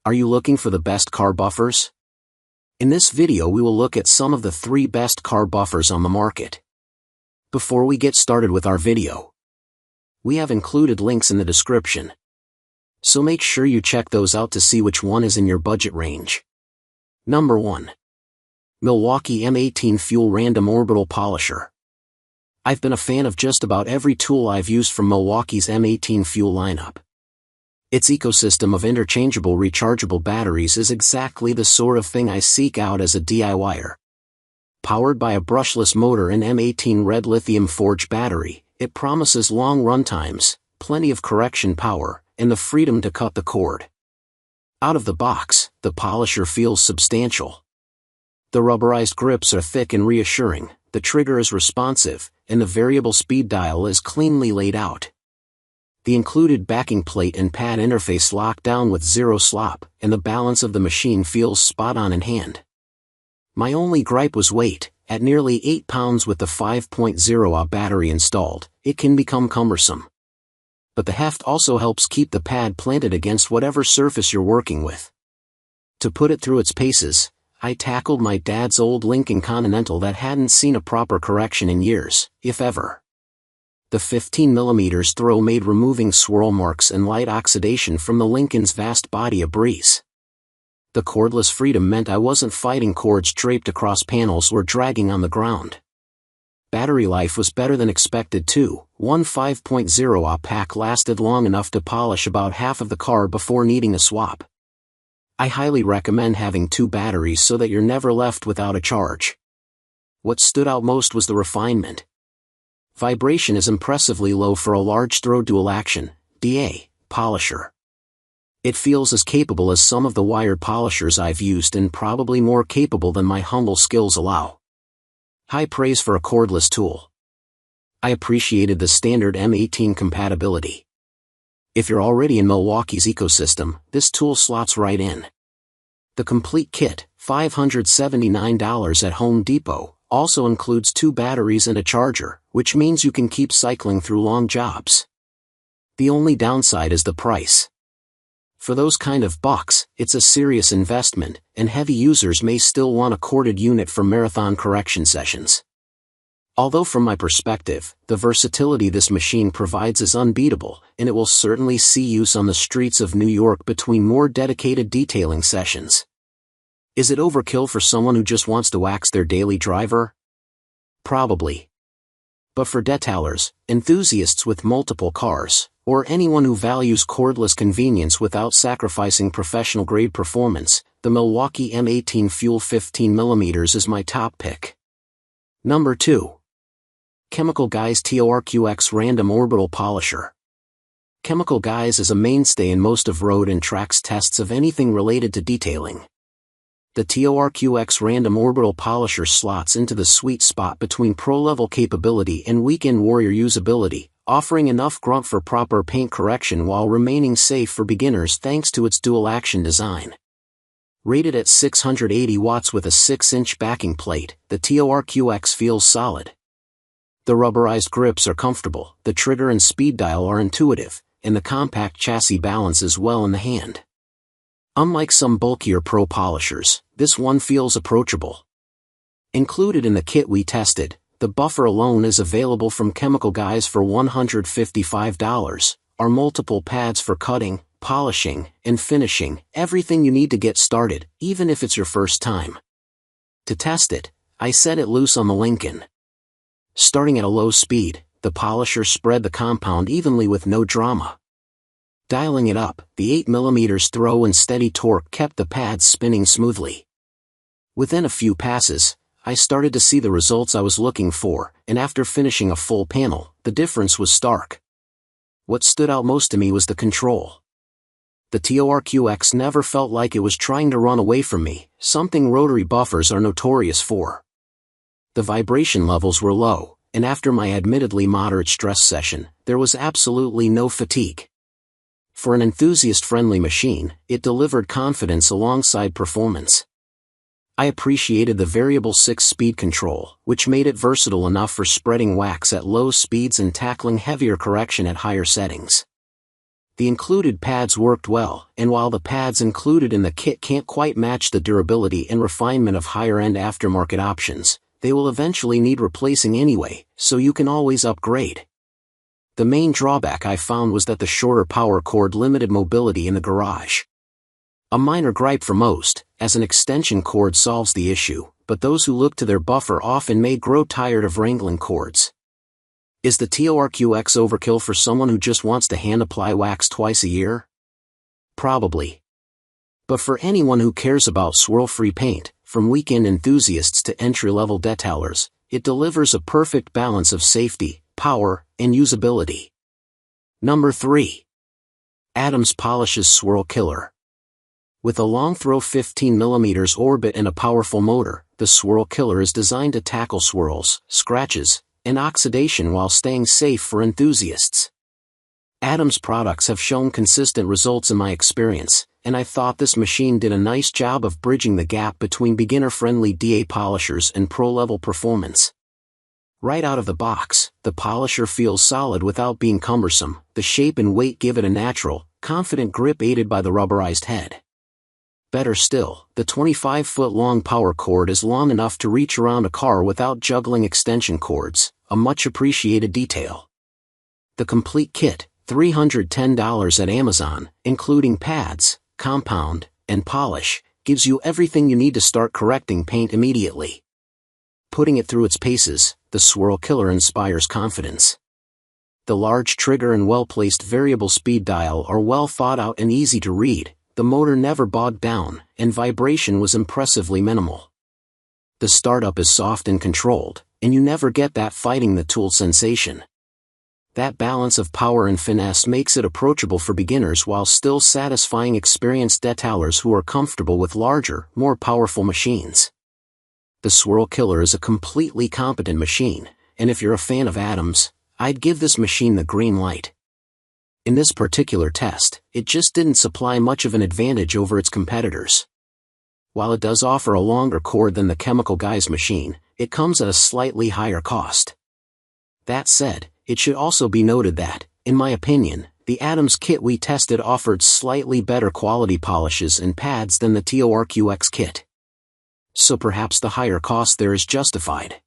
Are you looking for the best car buffers? In this video we will look at some of the 3 best car buffers on the market. Before we get started with our video, we have included links in the description, so make sure you check those out to see which one is in your budget range. Number 1. Milwaukee M18 Fuel Random Orbital Polisher. I've been a fan of just about every tool I've used from Milwaukee's M18 Fuel lineup. Its ecosystem of interchangeable rechargeable batteries is exactly the sort of thing I seek out as a DIYer. Powered by a brushless motor and M18 red lithium forged battery, it promises long run times, plenty of correction power, and the freedom to cut the cord. Out of the box, the polisher feels substantial. The rubberized grips are thick and reassuring, the trigger is responsive, and the variable speed dial is cleanly laid out. The included backing plate and pad interface lock down with zero slop, and the balance of the machine feels spot on in hand. My only gripe was weight. At nearly 8 pounds with the 5.0Ah battery installed, it can become cumbersome. But the heft also helps keep the pad planted against whatever surface you're working with. To put it through its paces, I tackled my dad's old Lincoln Continental that hadn't seen a proper correction in years, if ever. The 15mm throw made removing swirl marks and light oxidation from the Lincoln's vast body a breeze. The cordless freedom meant I wasn't fighting cords draped across panels or dragging on the ground. Battery life was better than expected too. One 5.0Ah pack lasted long enough to polish about half of the car before needing a swap. I highly recommend having 2 batteries so that you're never left without a charge. What stood out most was the refinement. Vibration is impressively low for a large throw dual action DA polisher. It feels as capable as some of the wired polishers I've used and probably more capable than my humble skills allow. High praise for a cordless tool. I appreciated the standard M18 compatibility. If you're already in Milwaukee's ecosystem, this tool slots right in. The complete kit, $579 at Home Depot, also includes 2 batteries and a charger, which means you can keep cycling through long jobs. The only downside is the price. For those kind of bucks, it's a serious investment, and heavy users may still want a corded unit for marathon correction sessions. Although from my perspective, the versatility this machine provides is unbeatable, and it will certainly see use on the streets of New York between more dedicated detailing sessions. Is it overkill for someone who just wants to wax their daily driver? Probably. But for detailers, enthusiasts with multiple cars, or anyone who values cordless convenience without sacrificing professional-grade performance, the Milwaukee M18 Fuel 15mm is my top pick. Number 2. Chemical Guys TORQX Random Orbital Polisher. Chemical Guys is a mainstay in most of road and tracks tests of anything related to detailing. The TORQX Random Orbital Polisher slots into the sweet spot between pro-level capability and weekend warrior usability, offering enough grunt for proper paint correction while remaining safe for beginners thanks to its dual-action design. Rated at 680 watts with a 6-inch backing plate, the TORQX feels solid. The rubberized grips are comfortable, the trigger and speed dial are intuitive, and the compact chassis balances well in the hand. Unlike some bulkier pro polishers, this one feels approachable. Included in the kit we tested, the buffer alone is available from Chemical Guys for $155, are multiple pads for cutting, polishing, and finishing, everything you need to get started, even if it's your first time. To test it, I set it loose on the Lincoln. Starting at a low speed, the polisher spread the compound evenly with no drama. Dialing it up, the 8mm throw and steady torque kept the pads spinning smoothly. Within a few passes, I started to see the results I was looking for, and after finishing a full panel, the difference was stark. What stood out most to me was the control. The TORQX never felt like it was trying to run away from me, something rotary buffers are notorious for. The vibration levels were low, and after my admittedly moderate stress session, there was absolutely no fatigue. For an enthusiast-friendly machine, it delivered confidence alongside performance. I appreciated the variable 6-speed control, which made it versatile enough for spreading wax at low speeds and tackling heavier correction at higher settings. The included pads worked well, and while the pads included in the kit can't quite match the durability and refinement of higher-end aftermarket options, they will eventually need replacing anyway, so you can always upgrade. The main drawback I found was that the shorter power cord limited mobility in the garage. A minor gripe for most, as an extension cord solves the issue, but those who look to their buffer often may grow tired of wrangling cords. Is the TORQX overkill for someone who just wants to hand-apply wax twice a year? Probably. But for anyone who cares about swirl-free paint, from weekend enthusiasts to entry-level detailers, it delivers a perfect balance of safety, power, and usability. Number 3. Adams Polish's Swirl Killer. With a long-throw 15mm orbit and a powerful motor, the Swirl Killer is designed to tackle swirls, scratches, and oxidation while staying safe for enthusiasts. Adams products have shown consistent results in my experience, and I thought this machine did a nice job of bridging the gap between beginner-friendly DA polishers and pro-level performance. Right out of the box, the polisher feels solid without being cumbersome. The shape and weight give it a natural, confident grip aided by the rubberized head. Better still, the 25-foot-long power cord is long enough to reach around a car without juggling extension cords, a much-appreciated detail. The complete kit, $310 at Amazon, including pads, compound, and polish, gives you everything you need to start correcting paint immediately. Putting it through its paces, the Swirl Killer inspires confidence. The large trigger and well-placed variable speed dial are well thought out and easy to read. The motor never bogged down, and vibration was impressively minimal. The startup is soft and controlled, and you never get that fighting the tool sensation. That balance of power and finesse makes it approachable for beginners while still satisfying experienced detailers who are comfortable with larger, more powerful machines. The Swirl Killer is a completely competent machine, and if you're a fan of Adams, I'd give this machine the green light. In this particular test, it just didn't supply much of an advantage over its competitors. While it does offer a longer cord than the Chemical Guy's machine, it comes at a slightly higher cost. That said, it should also be noted that, in my opinion, the Adams kit we tested offered slightly better quality polishes and pads than the TORQX kit. So perhaps the higher cost there is justified.